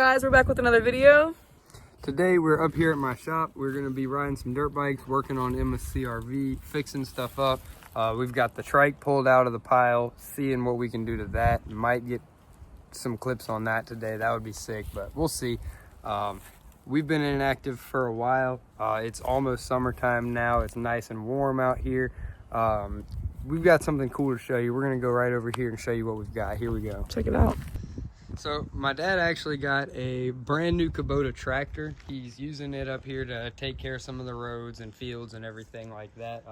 guys? We're back with another video. Today we're up here at my shop. We're going to be riding some dirt bikes, working on Emma's CRV, fixing stuff up. We've got the trike pulled out of the pile, seeing what we can do to that. Might get some clips on that today. That would be sick, but we'll see. We've been inactive for a while. It's almost summertime now. It's nice and warm out here. We've got something cool to show you. We're going to go right over here and show you what we've got. Here we go. Check it out. So my dad actually got a brand new Kubota tractor. He's using it up here to take care of some of the roads and fields and everything like that.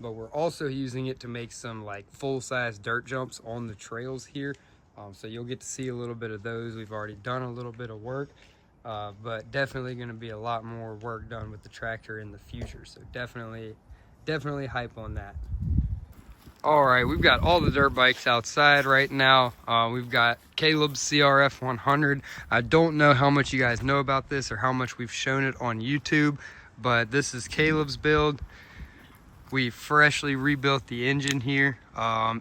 But we're also using it to make some like full-size dirt jumps on the trails here. So you'll get to see a little bit of those. We've already done a little bit of work, but definitely going to be a lot more work done with the tractor in the future. So definitely hype on that. All right, we've got all the dirt bikes outside right now. We've got Caleb's CRF 100. I don't know how much you guys know about this or how much we've shown it on YouTube, but this is Caleb's build. We freshly rebuilt the engine here,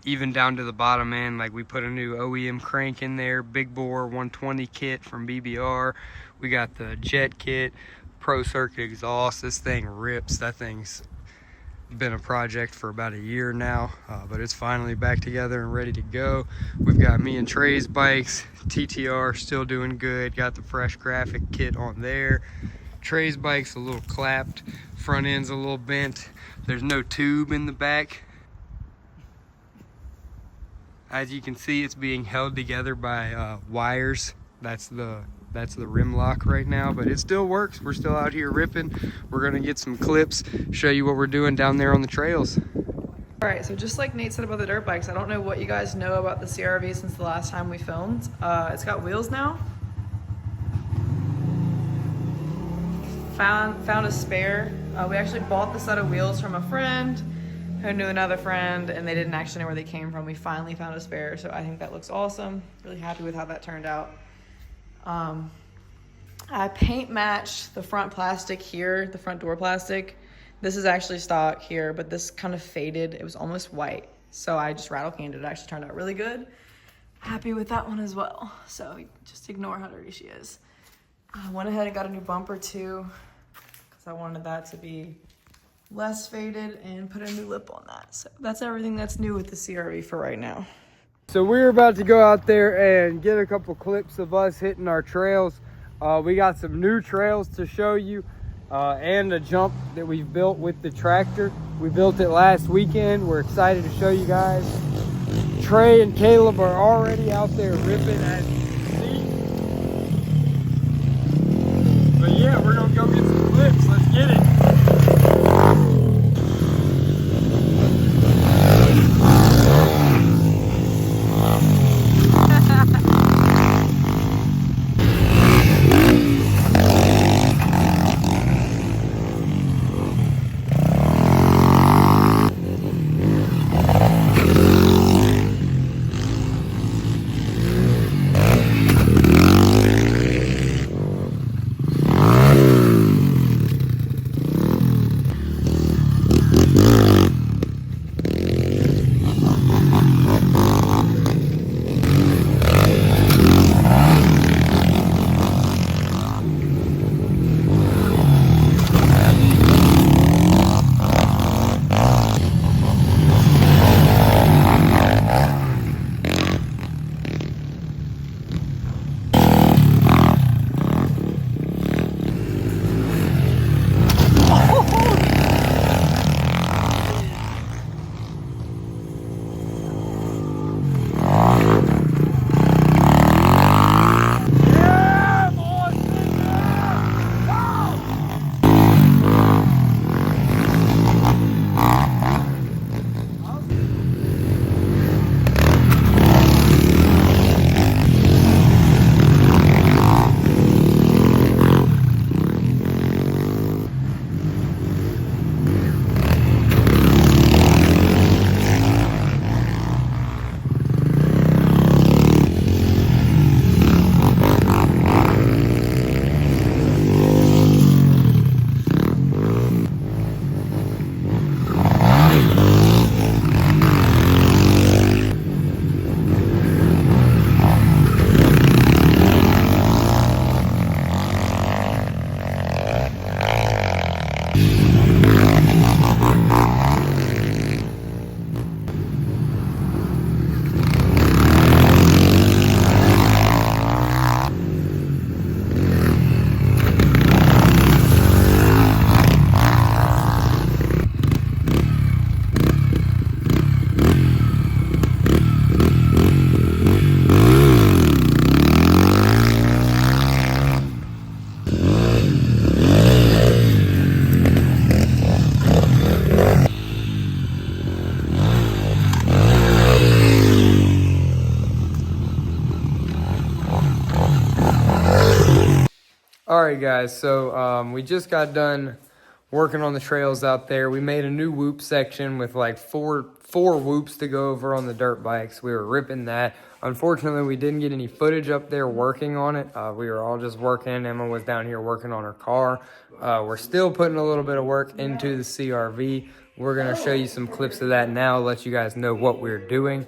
even down to the bottom end. Like we put a new OEM crank in there, big bore 120 kit from BBR. We got the jet kit, Pro Circuit exhaust. This thing rips. That thing's been a project for about a year now, but it's finally back together and ready to go. We've got me and Trey's bikes. TTR still doing good. Got the fresh graphic kit on there. Trey's bike's a little clapped, front end's a little bent. There's no tube in the back. As you can see, it's being held together by wires. That's the rim lock right now, but it still works. We're still out here ripping. We're gonna get some clips, show you what we're doing down there on the trails. All right, so just like Nate said about the dirt bikes, I don't know what you guys know about the CRV since the last time we filmed. It's got wheels now. Found a spare. We actually bought the set of wheels from a friend who knew another friend, and they didn't actually know where they came from. We finally found a spare, so I think that looks awesome. Really happy with how that turned out. I paint matched the front plastic here, the front door plastic. This is actually stock here, but this kind of faded. It was almost white. So I just rattle canned it. It actually turned out really good. Happy with that one as well. So just ignore how dirty she is. I went ahead and got a new bumper too, because I wanted that to be less faded, and put a new lip on that. So that's everything that's new with the CRV for right now. So we're about to go out there and get a couple clips of us hitting our trails. We got some new trails to show you, and a jump that we've built with the tractor. We built it last weekend. We're excited to show you guys. Trey and Caleb are already out there ripping, as you can see. But yeah, we're gonna go get some clips. Let's get it. All right, guys. So we just got done working on the trails out there. We made a new whoop section with like four whoops to go over on the dirt bikes. We were ripping that. Unfortunately, we didn't get any footage up there working on it. We were all just working. Emma was down here working on her car. We're still putting a little bit of work into the CRV. We're going to show you some clips of that now, let you guys know what we're doing.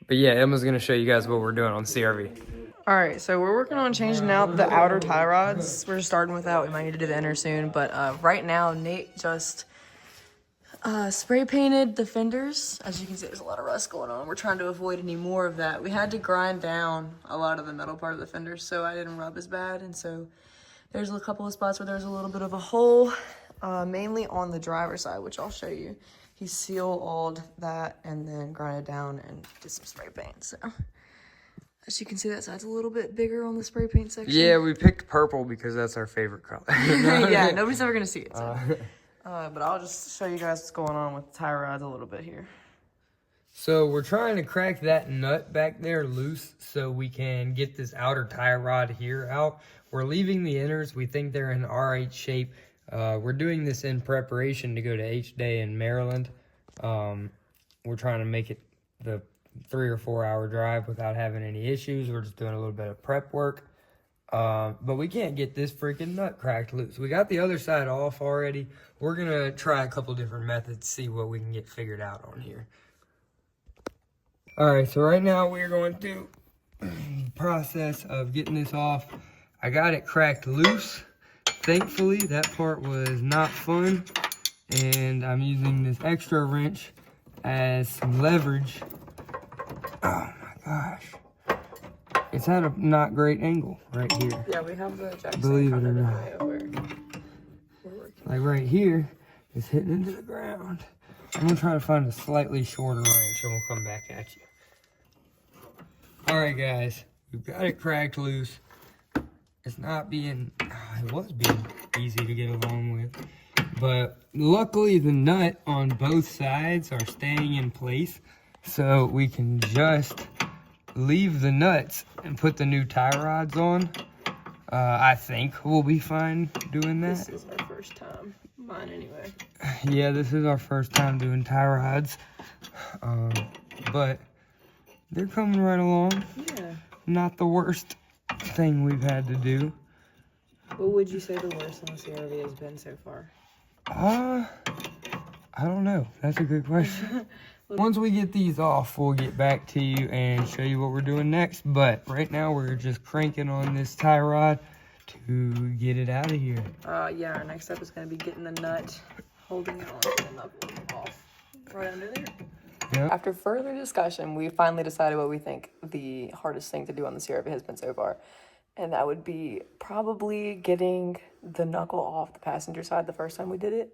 But yeah, Emma's going to show you guys what we're doing on CRV. All right, so we're working on changing out the outer tie rods. We're just starting with that. We might need to do the inner soon, but right now Nate just spray painted the fenders. As you can see, there's a lot of rust going on. We're trying to avoid any more of that. We had to grind down a lot of the metal part of the fenders so I didn't rub as bad, and so there's a couple of spots where there's a little bit of a hole, mainly on the driver's side, which I'll show you. He seal-alled that and then grinded down and did some spray paint, so. As you can see, that side's a little bit bigger on the spray paint section. Yeah, we picked purple because that's our favorite color. Yeah, nobody's ever gonna see it. So. But I'll just show you guys what's going on with the tie rods a little bit here. So we're trying to crack that nut back there loose so we can get this outer tie rod here out. We're leaving the inners. We think they're in R8 shape. We're doing this in preparation to go to H-Day in Maryland. We're trying to make it the 3 or 4 hour drive without having any issues. We're just doing a little bit of prep work. But we can't get this freaking nut cracked loose. We got the other side off already. We're going to try a couple different methods, see what we can get figured out on here. All right, so right now we're going through the process of getting this off. I got it cracked loose. Thankfully, that part was not fun. And I'm using this extra wrench as some leverage. Oh my gosh. It's at a not great angle right here. Yeah, we have the Jackson. Believe it or not. Like right here, it's hitting into the ground. I'm gonna try to find a slightly shorter wrench and we'll come back at you. All right, guys, we've got it cracked loose. It's not being, it was being easy to get along with. But luckily the nut on both sides are staying in place. So we can just leave the nuts and put the new tie rods on. I think we'll be fine doing that. This is our first time. Mine anyway. Yeah, this is our first time doing tie rods. But they're coming right along. Yeah. Not the worst thing we've had to do. What would you say the worst on the CRV has been so far? I don't know. That's a good question. Once we get these off, we'll get back to you and show you what we're doing next. But right now, we're just cranking on this tie rod to get it out of here. Yeah, our next step is going to be getting the nut, holding it on to the knuckle off right under there. Yep. After further discussion, we finally decided what we think the hardest thing to do on the CRV has been so far. And that would be probably getting the knuckle off the passenger side the first time we did it.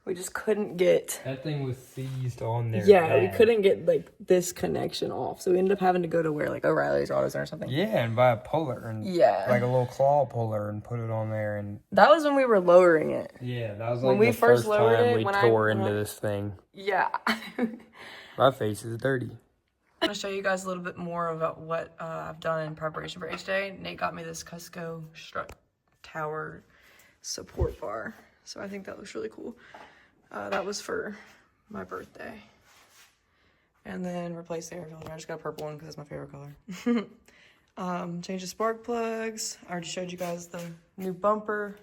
We just couldn't get... That thing was seized on there. Yeah, bad. we couldn't get, like, this connection off. So we ended up having to go to where, like, O'Reilly's Auto Center or something. Yeah, and buy a puller. And Yeah. like a little claw puller and put it on there. And That was when we were lowering it. yeah, that was When like we the first first lowered time it, we when I- tore when into I- this thing. Yeah. My face is dirty. I'm going to show you guys a little bit more about what I've done in preparation for H-Day. Nate got me this Cusco strut tower support bar. So I think that looks really cool. That was for my birthday. And then replace the air filter. I just got a purple one because it's my favorite color. Change the spark plugs. I already showed you guys the new bumper.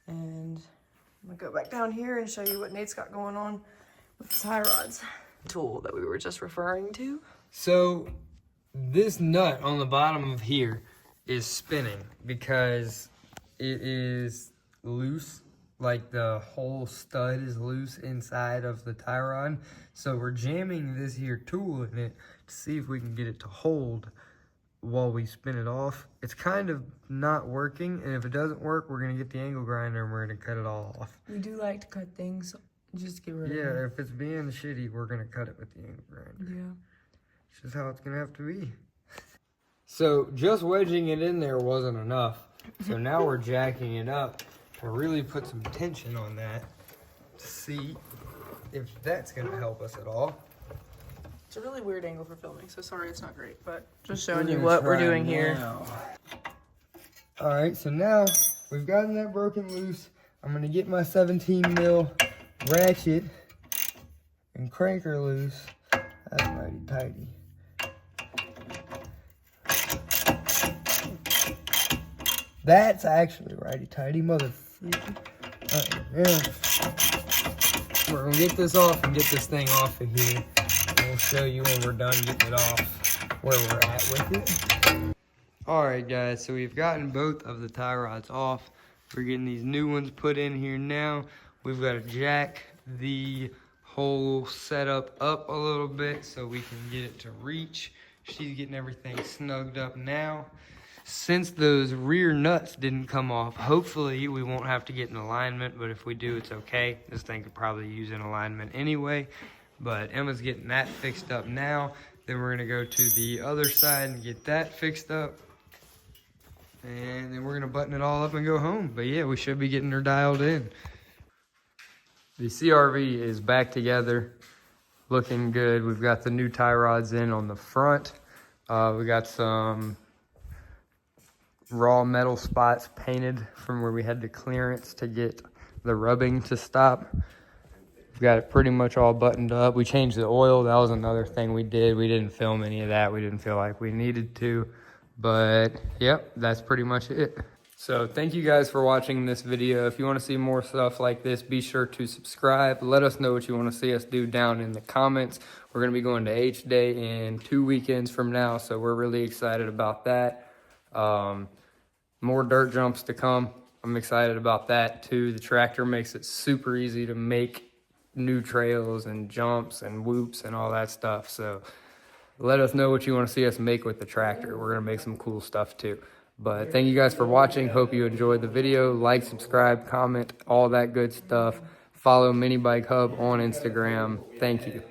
And I'm going to go back down here and show you what Nate's got going on with the tie rods tool that we were just referring to. So this nut on the bottom of here is spinning because it is loose. Like the whole stud is loose inside of the tie rod. So we're jamming this here tool in it to see if we can get it to hold while we spin it off. It's kind of not working, and if it doesn't work, we're gonna get the angle grinder and we're gonna cut it all off. We do like to cut things just to get rid of Yeah, them. if it's being shitty, we're gonna cut it with the angle grinder. Yeah. It's just how it's gonna have to be. So just wedging it in there wasn't enough. So now we're jacking it up to really put some tension on that to see if that's gonna help us at all. It's a really weird angle for filming, so sorry it's not great, but just showing you what we're doing here. All right, so now we've gotten that broken loose. I'm gonna get my 17 mil ratchet and crank her loose. That's mighty tighty. That's actually righty tighty, mother freaking. Yeah. We're gonna get this off and get this thing off of here. And we'll show you when we're done getting it off, where we're at with it. All right, guys, so we've gotten both of the tie rods off. We're getting these new ones put in here now. We've got to jack the whole setup up a little bit so we can get it to reach. She's getting everything snugged up now. Since those rear nuts didn't come off, hopefully we won't have to get an alignment, but if we do, it's okay. This thing could probably use an alignment anyway, but Emma's getting that fixed up now. Then we're gonna go to the other side and get that fixed up. And then we're gonna button it all up and go home. But yeah, we should be getting her dialed in. The CRV is back together, looking good. We've got the new tie rods in on the front. We got some raw metal spots painted from where we had the clearance to get the rubbing to stop. We've got it pretty much all buttoned up. We changed the oil. That was another thing we did. We didn't film any of that. We didn't feel like we needed to. But yep, that's pretty much it. So thank you guys for watching this video. If you want to see more stuff like this, be sure to subscribe. Let us know what you want to see us do down in the comments. We're going to be going to H-Day in 2 weekends from now, so we're really excited about that. More dirt jumps to come. I'm excited about that too. The tractor makes it super easy to make new trails and jumps and whoops and all that stuff. So let us know what you want to see us make with the tractor. We're going to make some cool stuff too. But thank you guys for watching. Hope you enjoyed the video. Like, subscribe, comment, all that good stuff. Follow Mini Bike Hub on Instagram. Thank you.